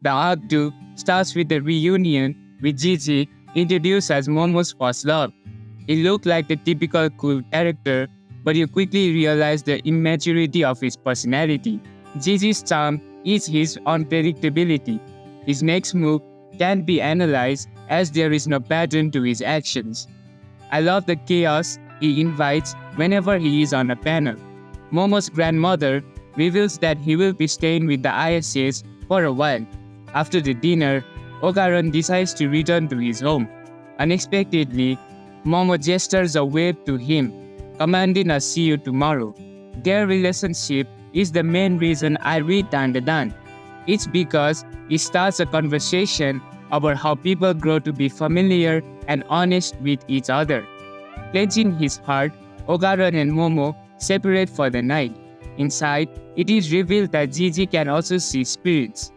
The arc 2 starts with the reunion with Gigi, introduced as Momo's first love. He looked like the typical cool character, but you quickly realize the immaturity of his personality. Gigi's charm is his unpredictability. His next move can't be analyzed as there is no pattern to his actions. I love the chaos he invites whenever he is on a panel. Momo's grandmother reveals that he will be staying with the ISS for a while. After the dinner, Okaran decides to return to his home. Unexpectedly, Momo gestures a wave to him, commanding a see you tomorrow. Their relationship is the main reason I read DanDaDan. It's because it starts a conversation about how people grow to be familiar and honest with each other. Clenching his heart, Okaran and Momo separate for the night. Inside, it is revealed that Gigi can also see spirits.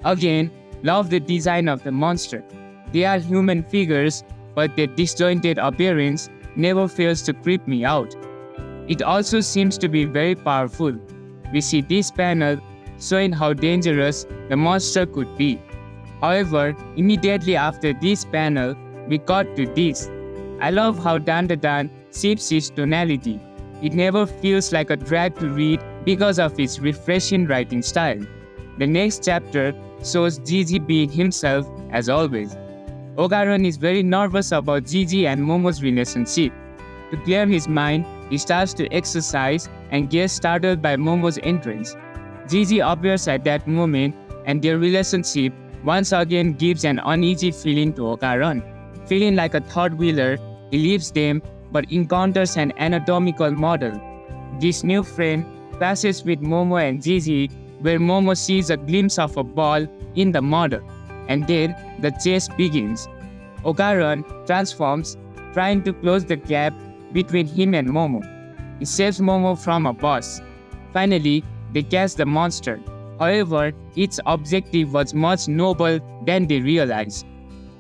Again, love the design of the monster. They are human figures, but their disjointed appearance never fails to creep me out. It also seems to be very powerful. We see this panel showing how dangerous the monster could be. However, immediately after this panel, we got to this. I love how DanDaDan shifts its tonality. It never feels like a drag to read because of its refreshing writing style. The next chapter shows Gigi being himself as always. Okaran is very nervous about Gigi and Momo's relationship. To clear his mind, he starts to exercise and gets startled by Momo's entrance. Gigi appears at that moment and their relationship once again gives an uneasy feeling to Okaran. Feeling like a third-wheeler, he leaves them but encounters an anatomical model. This new friend passes with Momo and Gigi, where Momo sees a glimpse of a ball in the model, and then the chase begins. Okaran transforms, trying to close the gap between him and Momo. He saves Momo from a boss. Finally, they catch the monster. However, its objective was much nobler than they realized.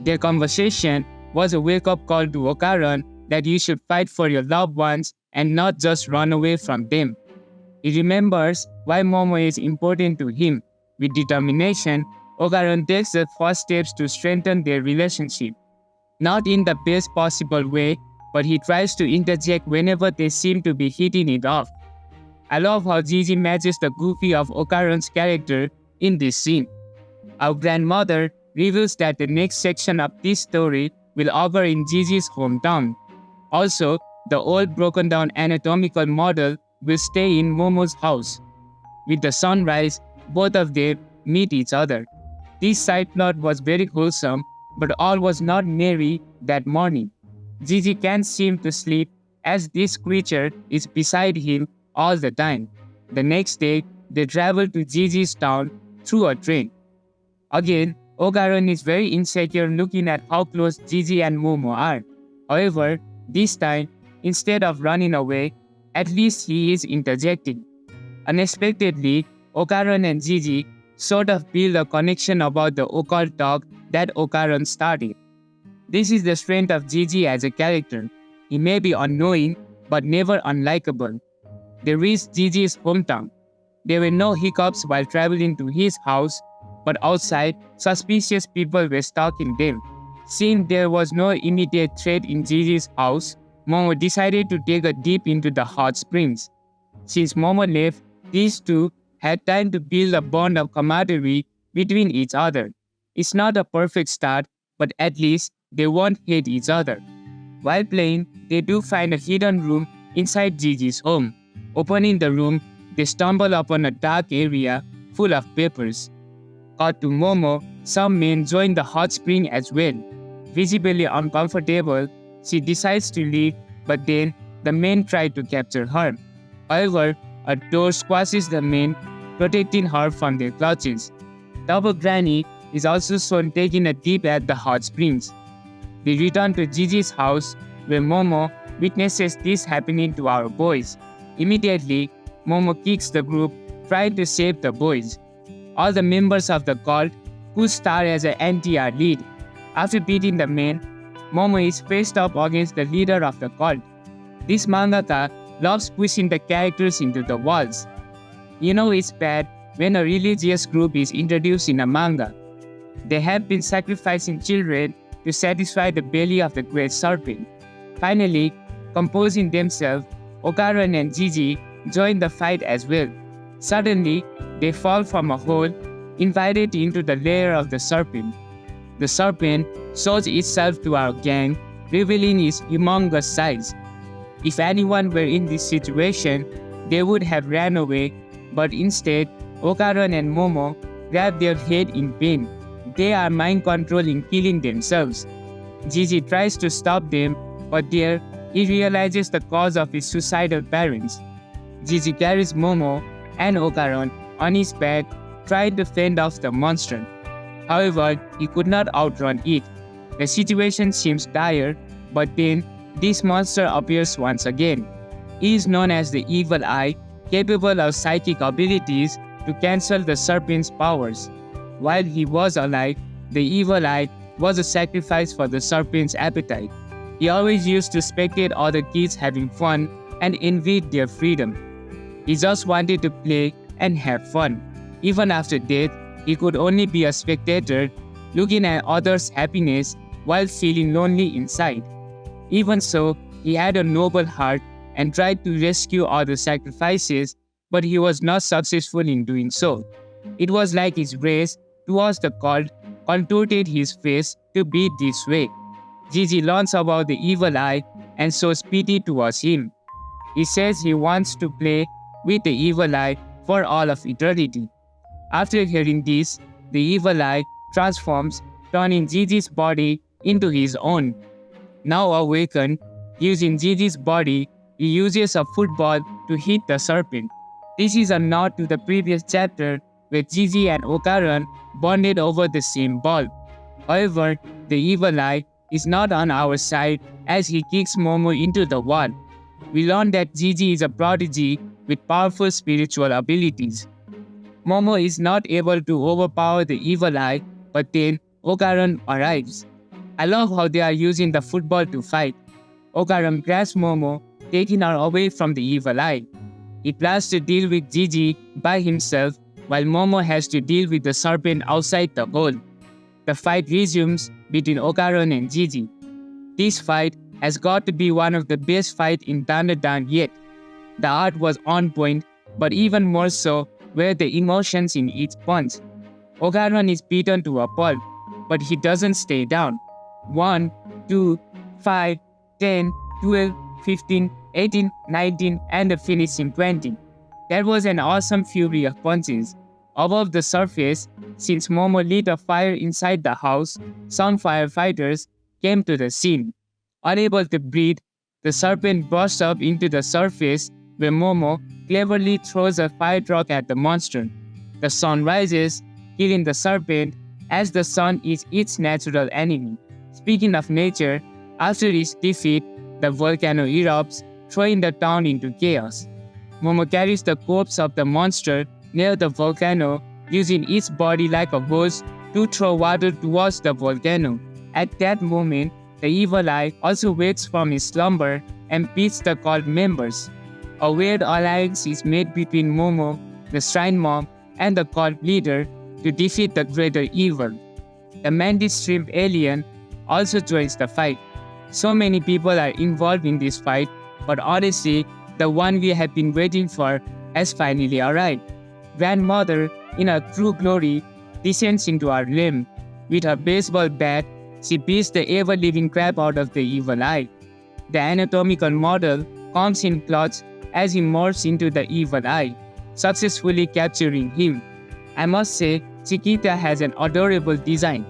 Their conversation was a wake-up call to Okaran that you should fight for your loved ones and not just run away from them. He remembers why Momo is important to him. With determination, Okaran takes the first steps to strengthen their relationship. Not in the best possible way, but he tries to interject whenever they seem to be hitting it off. I love how Gigi matches the goofy of Okaran's character in this scene. Our grandmother reveals that the next section of this story will occur in Gigi's hometown. Also, the old broken down anatomical model will stay in Momo's house. With the sunrise, both of them meet each other. This side plot was very wholesome, but all was not merry that morning. Gigi can't seem to sleep as this creature is beside him all the time. The next day, they travel to Gigi's town through a train. Again, Okaran is very insecure looking at how close Gigi and Momo are. However, this time, instead of running away, at least he is interjecting. Unexpectedly, Okaran and Gigi sort of build a connection about the occult talk that Okaran started. This is the strength of Gigi as a character. He may be unknowing, but never unlikable. They reached Gigi's hometown. There were no hiccups while traveling to his house, but outside, suspicious people were stalking them. Seeing there was no immediate threat in Gigi's house, Momo decided to take a dip into the hot springs. Since Momo left, these two had time to build a bond of camaraderie between each other. It's not a perfect start, but at least they won't hate each other. While playing, they do find a hidden room inside Gigi's home. Opening the room, they stumble upon a dark area full of papers. Cut to Momo, some men join the hot spring as well. Visibly uncomfortable, she decides to leave, but then the men try to capture her. However, a door squashes the men, protecting her from their clutches. Double Granny is also shown taking a dip at the hot springs. They return to Gigi's house, where Momo witnesses this happening to our boys. Immediately, Momo kicks the group, trying to save the boys. All the members of the cult, who star as an anti, are lead. After beating the men, Momo is faced up against the leader of the cult. This mangaka loves pushing the characters into the walls. You know it's bad, when a religious group is introduced in a manga. They have been sacrificing children to satisfy the belly of the great serpent. Finally, composing themselves, Okaran and Jiji join the fight as well. Suddenly, they fall from a hole, invited into the lair of the serpent. The serpent shows itself to our gang, revealing its humongous size. If anyone were in this situation, they would have ran away, but instead, Okaran and Momo grab their head in pain. They are mind-controlling, killing themselves. Jiji tries to stop them, but there, he realizes the cause of his suicidal parents. Jiji carries Momo and Okaran on his back, trying to fend off the monster. However, he could not outrun it. The situation seems dire, but then this monster appears once again. He is known as the Evil Eye, capable of psychic abilities to cancel the serpent's powers. While he was alive, the Evil Eye was a sacrifice for the serpent's appetite. He always used to spectate other kids having fun and envied their freedom. He just wanted to play and have fun. Even after death, he could only be a spectator, looking at others' happiness while feeling lonely inside. Even so, he had a noble heart and tried to rescue other sacrifices, but he was not successful in doing so. It was like his race towards the cult contorted his face to be this way. Jiji learns about the Evil Eye and shows pity towards him. He says he wants to play with the Evil Eye for all of eternity. After hearing this, the Evil Eye transforms, turning Jiji's body into his own. Now awakened, using Jiji's body, he uses a football to hit the serpent. This is a nod to the previous chapter where Jiji and Okaran bonded over the same ball. However, the Evil Eye is not on our side as he kicks Momo into the wall. We learn that Jiji is a prodigy with powerful spiritual abilities. Momo is not able to overpower the Evil Eye, but then Okaran arrives. I love how they are using the football to fight. Okaran grabs Momo, taking her away from the Evil Eye. He plans to deal with Jiji by himself, while Momo has to deal with the serpent outside the hole. The fight resumes between Okaran and Jiji. This fight has got to be one of the best fights in DanDaDan yet. The art was on point, but even more so were the emotions in each punch. Okaran is beaten to a pulp, but he doesn't stay down. 1, 2, 5, 10, 12, 15, 18, 19, and the finishing 20. That was an awesome fury of punches. Above the surface, since Momo lit a fire inside the house, some firefighters came to the scene. Unable to breathe, the serpent burst up into the surface where Momo cleverly throws a fire truck at the monster. The sun rises, killing the serpent as the sun is its natural enemy. Speaking of nature, after its defeat, the volcano erupts, throwing the town into chaos. Momo carries the corpse of the monster near the volcano, using its body like a hose to throw water towards the volcano. At that moment, the Evil Eye also wakes from his slumber and beats the cult members. A weird alliance is made between Momo, the shrine mom, and the cult leader to defeat the greater evil. The mantis shrimp alien also joins the fight. So many people are involved in this fight, but honestly, the one we have been waiting for has finally arrived. Grandmother, in her true glory, descends into our realm. With her baseball bat, she beats the ever-living crap out of the Evil Eye. The anatomical model comes in clutch as he morphs into the Evil Eye, successfully capturing him. I must say, Chiquita has an adorable design.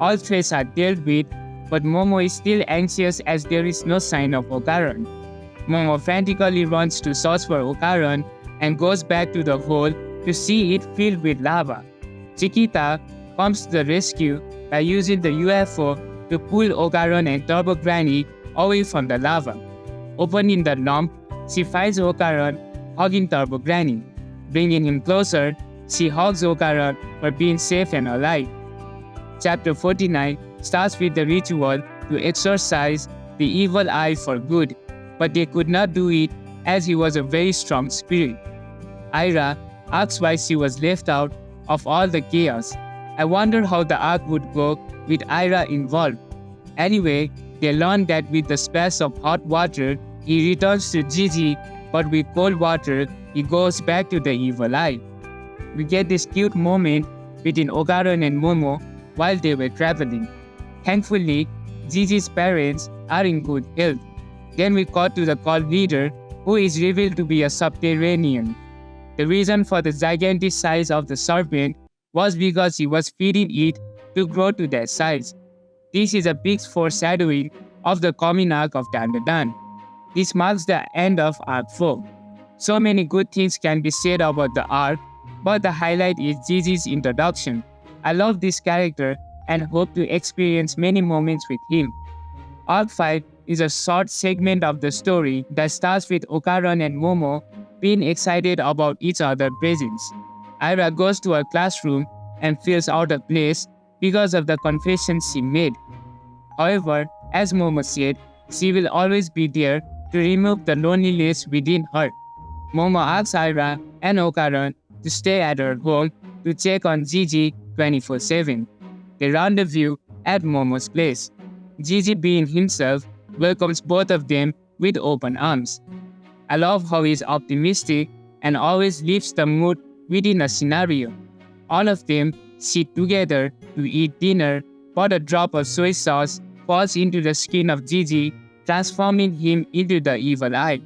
All threats are dealt with, but Momo is still anxious as there is no sign of Okaran. Momo frantically runs to search for Okaran and goes back to the hole to see it filled with lava. Chiquita comes to the rescue by using the UFO to pull Okaran and Turbo Granny away from the lava. Opening the lump, she finds Okaran hugging Turbo Granny. Bringing him closer, she hugs Okaran for being safe and alive. Chapter 49 starts with the ritual to exorcise the Evil Eye for good, but they could not do it as he was a very strong spirit. Ira, asks why she was left out of all the chaos. I wonder how the arc would go with Aira involved. Anyway, they learn that with the splash of hot water, he returns to Gigi, but with cold water, he goes back to the evil eye. We get this cute moment between Okaran and Momo while they were traveling. Thankfully, Gigi's parents are in good health. Then we cut to the cult leader, who is revealed to be a subterranean. The reason for the gigantic size of the serpent was because he was feeding it to grow to that size. This is a big foreshadowing of the coming arc of DanDaDan. This marks the end of Arc 4. So many good things can be said about the arc, but the highlight is Gigi's introduction. I love this character and hope to experience many moments with him. Arc 5 is a short segment of the story that starts with Okaran and Momo being excited about each other's presence. Aira goes to her classroom and feels out of place because of the confession she made. However, as Momo said, she will always be there to remove the loneliness within her. Momo asks Aira and Okaran to stay at her home to check on Gigi 24/7. They rendezvous at Momo's place. Gigi, being himself, welcomes both of them with open arms. I love how he's optimistic and always lifts the mood within a scenario. All of them sit together to eat dinner, but a drop of soy sauce falls into the skin of Gigi, transforming him into the evil eye.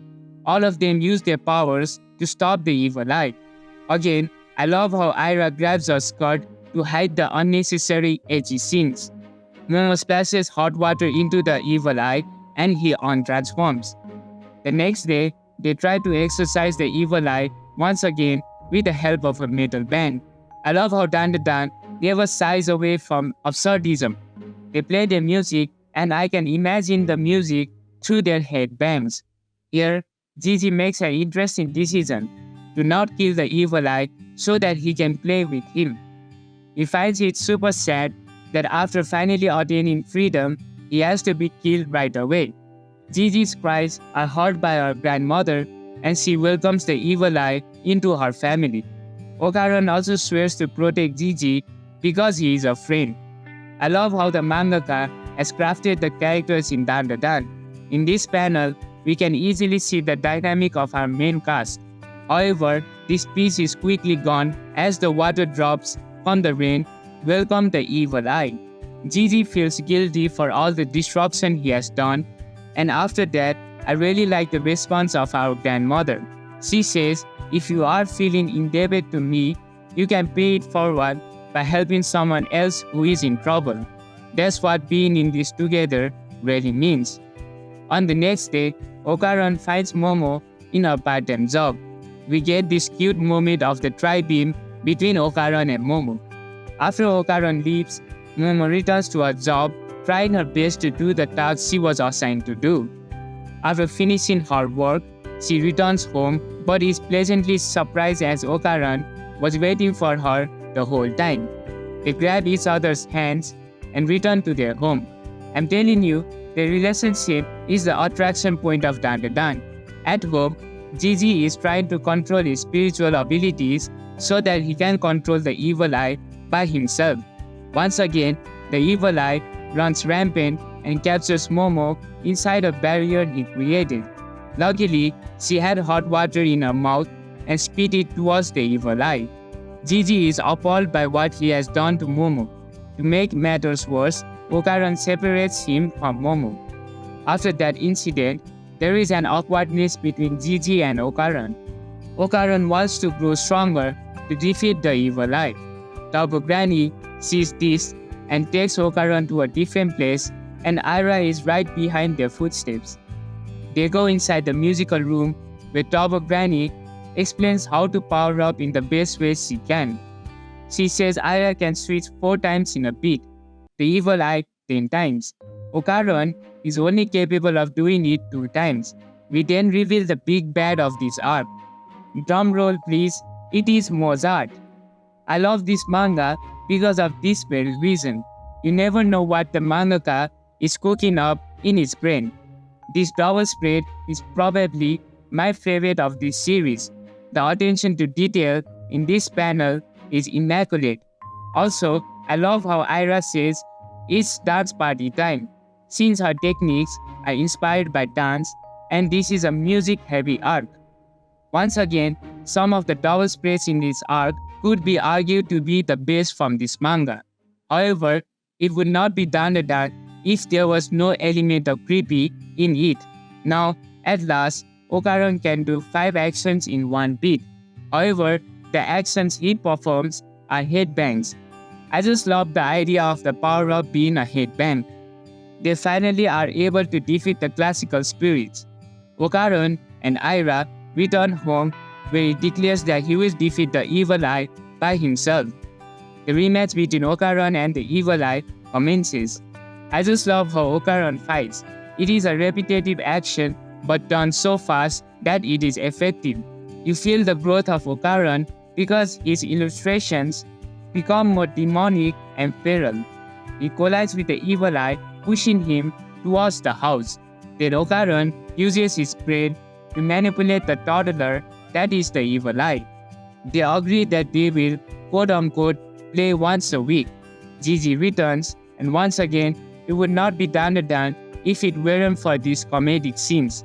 All of them use their powers to stop the evil eye. Again, I love how Aira grabs her skirt to hide the unnecessary edgy scenes. Momo splashes hot water into the evil eye and he untransforms. The next day, they try to exorcise the evil eye once again with the help of a metal band. I love how DanDaDan never shies away from absurdism. They play their music and I can imagine the music through their headbands. Here, Gigi makes an interesting decision to not kill the evil eye so that he can play with him. He finds it super sad that after finally attaining freedom, he has to be killed right away. Gigi's cries are heard by her grandmother and she welcomes the evil eye into her family. Okaran also swears to protect Gigi because he is a friend. I love how the mangaka has crafted the characters in DanDaDan. In this panel, we can easily see the dynamic of our main cast. However, this piece is quickly gone as the water drops from the rain welcome the evil eye. Gigi feels guilty for all the disruption he has done, and after that, I really like the response of our grandmother. She says, if you are feeling indebted to me, you can pay it forward by helping someone else who is in trouble. That's what being in this together really means. On the next day, Okaran finds Momo in her part-time job. We get this cute moment of the tri-beam between Okaran and Momo. After Okaran leaves, Momo returns to her job, trying her best to do the task she was assigned to do. After finishing her work, she returns home but is pleasantly surprised as Okaran was waiting for her the whole time. They grab each other's hands and return to their home. I'm telling you, the relationship is the attraction point of DanDaDan. At home, Gigi is trying to control his spiritual abilities so that he can control the evil eye by himself. Once again, the evil eye runs rampant and captures Momo inside a barrier he created. Luckily, she had hot water in her mouth and spit it towards the evil eye. Gigi is appalled by what he has done to Momo. To make matters worse, Okaran separates him from Momo. After that incident, there is an awkwardness between Gigi and Okaran. Okaran wants to grow stronger to defeat the evil eye. Turbo Granny sees this and takes Okaran to a different place, and Aira is right behind their footsteps. They go inside the musical room where Turbo Granny explains how to power up in the best way she can. She says Aira can switch 4 times in a beat, the evil eye 10 times. Okaran is only capable of doing it 2 times. We then reveal the big bad of this arc. Drum roll please, it is Mozart. I love this manga because of this very reason. You never know what the mangaka is cooking up in his brain. This double spread is probably my favorite of this series. The attention to detail in this panel is immaculate. Also, I love how Aira says it's dance party time, since her techniques are inspired by dance and this is a music-heavy arc. Once again, some of the double spreads in this arc could be argued to be the best from this manga. However, it would not be DanDaDan if there was no element of creepy in it. Now, at last, Okaran can do 5 actions in one beat. However, the actions he performs are headbangs. I just love the idea of the power of being a headbang. They finally are able to defeat the classical spirits. Okaran and Aira return home where he declares that he will defeat the Evil Eye by himself. The rematch between Okaran and the Evil Eye commences. I just love how Okaran fights. It is a repetitive action but done so fast that it is effective. You feel the growth of Okaran because his illustrations become more demonic and feral. He collides with the Evil Eye, pushing him towards the house. Then Okaran uses his brain to manipulate the toddler that is the Evil Eye. They agree that they will quote-unquote play once a week. Gigi returns, and once again, it would not be DanDaDan if it weren't for these comedic scenes.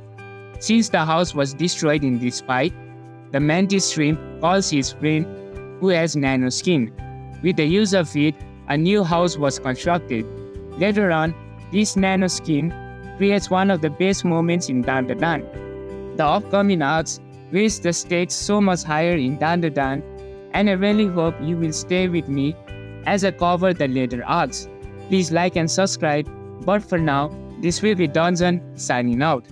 Since the house was destroyed in this fight, the mantis shrimp calls his friend who has nano skin. With the use of it, a new house was constructed. Later on, this nano skin creates one of the best moments in DanDaDan. The upcoming arcs raise the stakes so much higher in DanDaDan, and I really hope you will stay with me as I cover the later arcs. Please like and subscribe, but for now, this will be DanDaDan signing out.